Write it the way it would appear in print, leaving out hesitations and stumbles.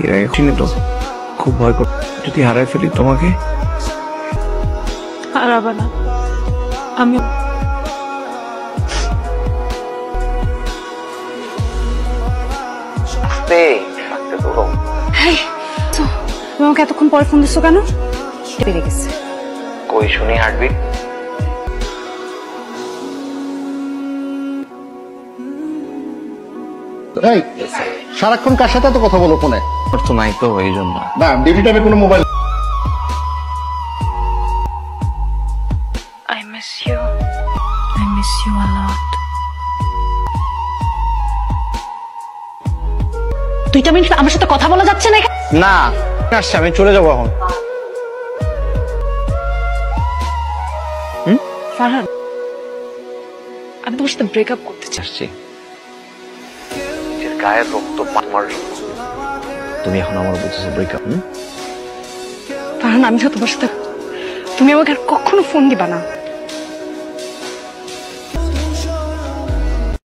এর আগে চিনি তো খুব ভয় কর যদি হারাই ফেলি তোমাকে। হারাবে না, আমি তুমি আমাকে এতক্ষণ পরে ফোন দিচ্ছ কেন? বেড়ে গেছে কই শুনি হার্টবিট। সারাক্ষণ কার সাথে তো কথা বলো ফোনে? তো নাই তো এই জন্য না ডিউটি টাইমে কোনো mobile. I miss you. I miss you a lot. 2 minute আমার সাথে কথা বলা যাচ্ছে না? না আসছে, আমি চলে যাবো এখন। ফারহান, আমি তোমার সাথে ব্রেকআপ করতে চাই। আসছি গায়ের রক্ত আমার, তুমি এখন আমার বলতেছো ব্রেকআপ? ফারহান, আমি তোমার সাথে, তুমি আমাকে আর কখনো ফোন দিবা না।